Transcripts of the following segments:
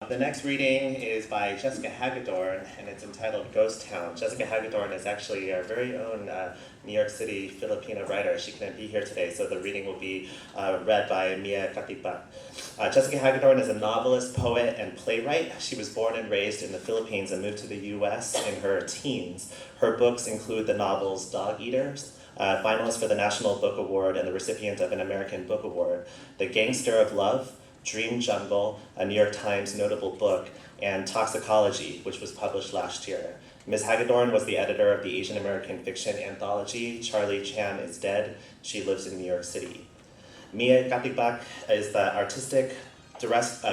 The next reading is by Jessica Hagedorn, and it's entitled Ghost Town. Jessica Hagedorn is actually our very own New York City Filipino writer. She couldn't be here today, so the reading will be read by Mia Katigbak. Jessica Hagedorn is a novelist, poet, and playwright. She was born and raised in the Philippines and moved to the US in her teens. Her books include the novels Dog Eaters, finalist for the National Book Award and the recipient of an American Book Award, The Gangster of Love, Dream Jungle, a New York Times notable book, and Toxicology, which was published last year. Ms. Hagedorn was the editor of the Asian American fiction anthology, Charlie Chan is Dead, She Lives in New York City. Mia Katigbak is the artistic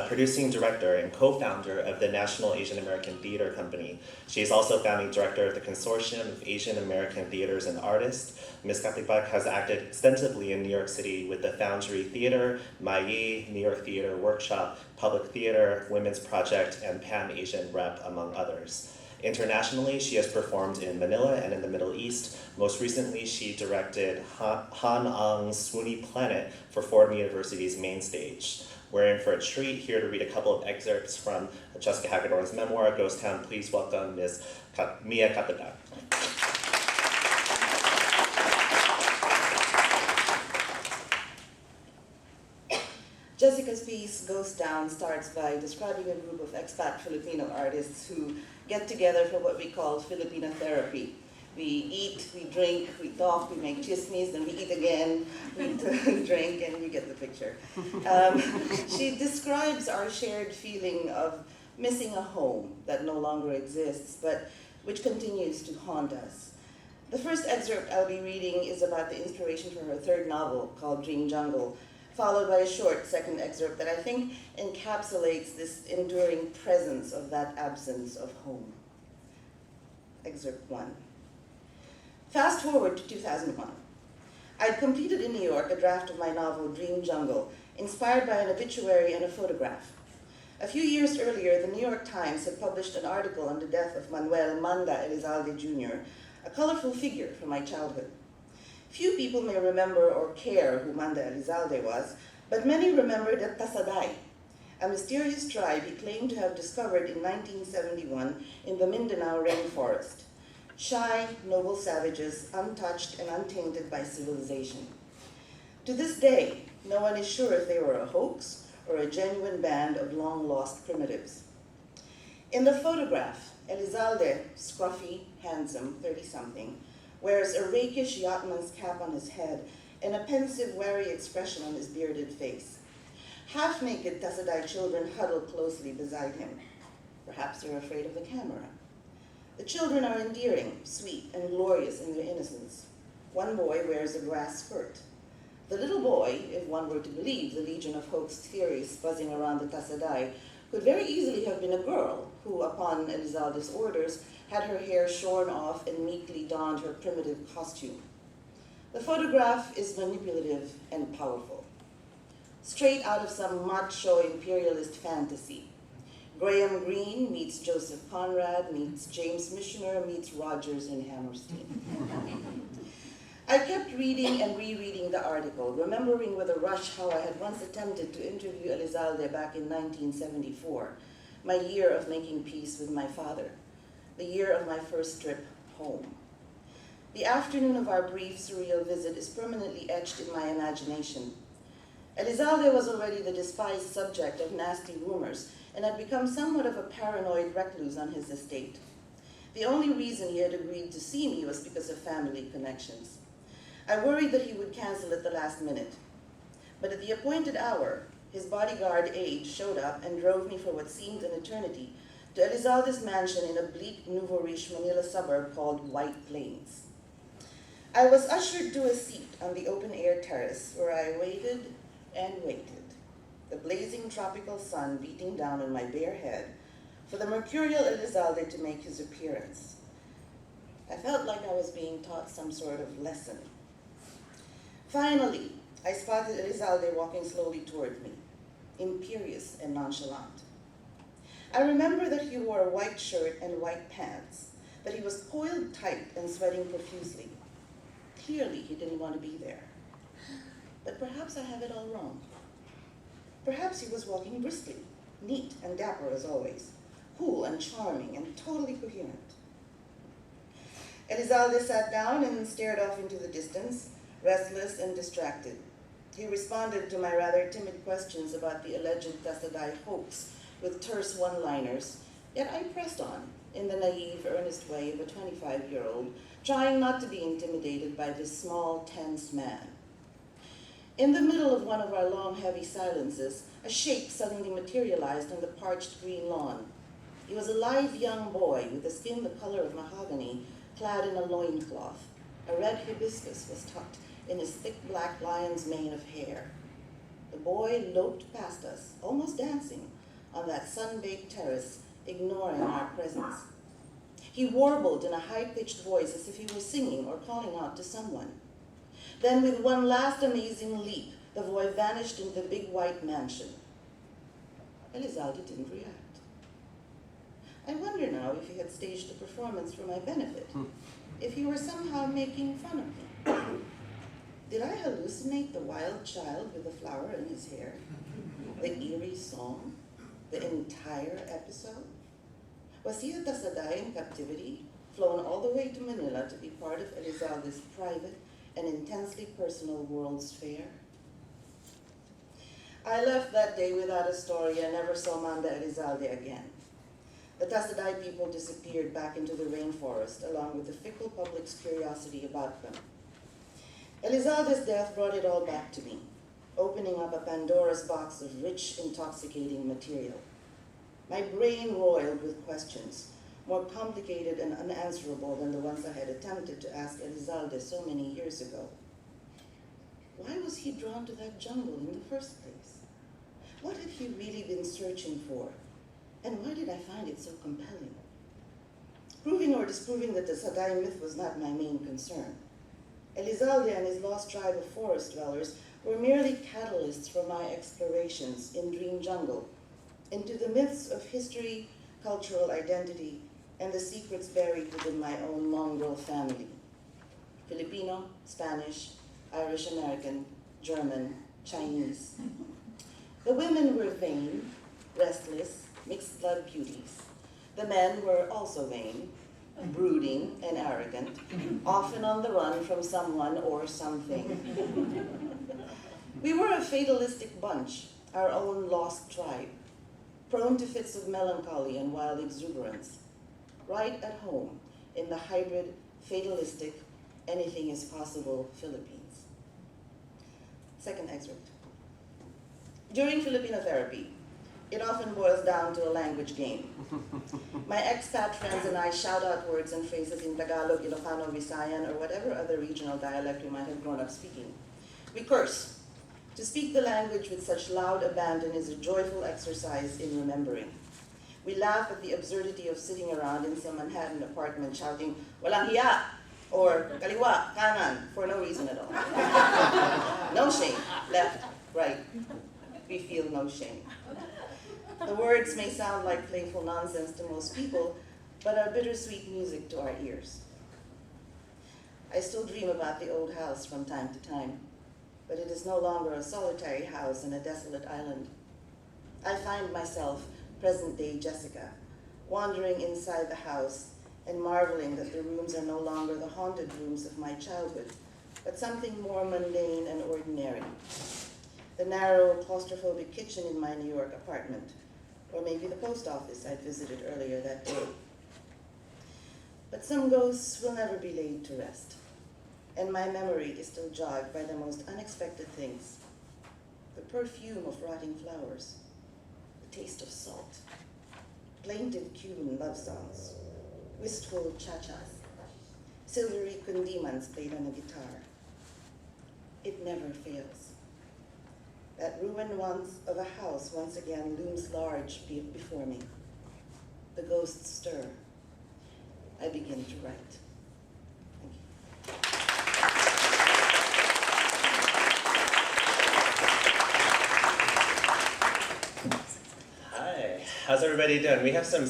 producing director and co-founder of the National Asian American Theater Company. She is also founding director of the Consortium of Asian American Theaters and Artists. Ms. Katigbak has acted extensively in New York City with the Foundry Theater, Mai, New York Theater Workshop, Public Theater, Women's Project, and Pan-Asian Rep, among others. Internationally, she has performed in Manila and in the Middle East. Most recently, she directed HANGGANG's Swoony Planet for Fordham University's main stage. We're in for a treat, here to read a couple of excerpts from Jessica Hagedorn's memoir, Ghost Town. Please welcome Ms. Mia Katigbak. Jessica's piece, Ghost Town, starts by describing a group of expat Filipino artists who get together for what we call Filipino therapy. We eat, we drink, we talk, we make chismes, then we eat again, we drink, and you get the picture. She describes our shared feeling of missing a home that no longer exists, but which continues to haunt us. The first excerpt I'll be reading is about the inspiration for her third novel, called Dream Jungle, followed by a short second excerpt that I think encapsulates this enduring presence of that absence of home. Excerpt 1. Fast forward to 2001. I'd completed in New York a draft of my novel Dream Jungle, inspired by an obituary and a photograph. A few years earlier, the New York Times had published an article on the death of Manuel Manda Elizalde Jr., a colorful figure from my childhood. Few people may remember or care who Manda Elizalde was, but many remember the Tasaday, a mysterious tribe he claimed to have discovered in 1971 in the Mindanao rainforest. Shy, noble savages, untouched and untainted by civilization. To this day, no one is sure if they were a hoax or a genuine band of long-lost primitives. In the photograph, Elizalde, scruffy, handsome, 30-something, wears a rakish yachtman's cap on his head and a pensive, wary expression on his bearded face. Half-naked Tasaday children huddle closely beside him. Perhaps they're afraid of the camera. The children are endearing, sweet, and glorious in their innocence. One boy wears a grass skirt. The little boy, if one were to believe the legion of hoaxed theories buzzing around the Tasaday, could very easily have been a girl who, upon Elizalde's orders, had her hair shorn off and meekly donned her primitive costume. The photograph is manipulative and powerful. Straight out of some macho imperialist fantasy. Graham Greene meets Joseph Conrad, meets James Michener, meets Rogers and Hammerstein. I kept reading and rereading the article, remembering with a rush how I had once attempted to interview Elizalde back in 1974, my year of making peace with my father, the year of my first trip home. The afternoon of our brief, surreal visit is permanently etched in my imagination. Elizalde was already the despised subject of nasty rumors and had become somewhat of a paranoid recluse on his estate. The only reason he had agreed to see me was because of family connections. I worried that he would cancel at the last minute. But at the appointed hour, his bodyguard aide showed up and drove me for what seemed an eternity to Elizalde's mansion in a bleak, nouveau riche Manila suburb called White Plains. I was ushered to a seat on the open-air terrace where I waited and waited, the blazing tropical sun beating down on my bare head, for the mercurial Elizalde to make his appearance. I felt like I was being taught some sort of lesson. Finally, I spotted Elizalde walking slowly toward me, imperious and nonchalant. I remember that he wore a white shirt and white pants, that he was coiled tight and sweating profusely. Clearly, he didn't want to be there. But perhaps I have it all wrong. Perhaps he was walking briskly, neat and dapper as always, cool and charming and totally coherent. Elizalde sat down and stared off into the distance, restless and distracted. He responded to my rather timid questions about the alleged Tasaday hoax with terse one-liners, yet I pressed on in the naive, earnest way of a 25-year-old, trying not to be intimidated by this small, tense man. In the middle of one of our long, heavy silences, a shape suddenly materialized on the parched green lawn. He was a lithe young boy with a skin the color of mahogany, clad in a loincloth. A red hibiscus was tucked in his thick black lion's mane of hair. The boy loped past us, almost dancing, on that sun-baked terrace, ignoring our presence. He warbled in a high-pitched voice as if he were singing or calling out to someone. Then, with one last amazing leap, the boy vanished into the big white mansion. Elizalde didn't react. I wonder now if he had staged a performance for my benefit, if he were somehow making fun of me. Did I hallucinate the wild child with the flower in his hair, the eerie song, the entire episode? Was he a Tasaday in captivity, flown all the way to Manila to be part of Elizalde's private and intensely personal World's Fair? I left that day without a story and never saw Manda Elizalde again. The Tasaday people disappeared back into the rainforest, along with the fickle public's curiosity about them. Elizalde's death brought it all back to me, opening up a Pandora's box of rich, intoxicating material. My brain roiled with questions, more complicated and unanswerable than the ones I had attempted to ask Elizalde so many years ago. Why was he drawn to that jungle in the first place? What had he really been searching for? And why did I find it so compelling? Proving or disproving that the Tasaday myth was not my main concern. Elizalde and his lost tribe of forest dwellers were merely catalysts for my explorations in Dream Jungle, into the myths of history, cultural identity, and the secrets buried within my own mongrel family. Filipino, Spanish, Irish American, German, Chinese. The women were vain, restless, mixed blood beauties. The men were also vain, brooding and arrogant, often on the run from someone or something. We were a fatalistic bunch, our own lost tribe, prone to fits of melancholy and wild exuberance, right at home in the hybrid, fatalistic, anything is possible Philippines. Second excerpt. During Filipino therapy, it often boils down to a language game. My expat friends and I shout out words and phrases in Tagalog, Ilocano, Visayan, or whatever other regional dialect we might have grown up speaking. We curse. To speak the language with such loud abandon is a joyful exercise in remembering. We laugh at the absurdity of sitting around in some Manhattan apartment shouting, "Walang hiya!" or "Kaliwa, kanan," for no reason at all. No shame, left, right. We feel no shame. The words may sound like playful nonsense to most people, but are bittersweet music to our ears. I still dream about the old house from time to time, but it is no longer a solitary house in a desolate island. I find myself, present-day Jessica, wandering inside the house and marveling that the rooms are no longer the haunted rooms of my childhood, but something more mundane and ordinary. The narrow, claustrophobic kitchen in my New York apartment, or maybe the post office I'd visited earlier that day. But some ghosts will never be laid to rest, and my memory is still jogged by the most unexpected things. The perfume of rotting flowers, the taste of salt, plaintive Cuban love songs, wistful cha-chas, silvery kundimans played on a guitar. It never fails. That ruin of a house once again looms large before me. The ghosts stir. I begin to write. Thank you. Hi, how's everybody doing? We have some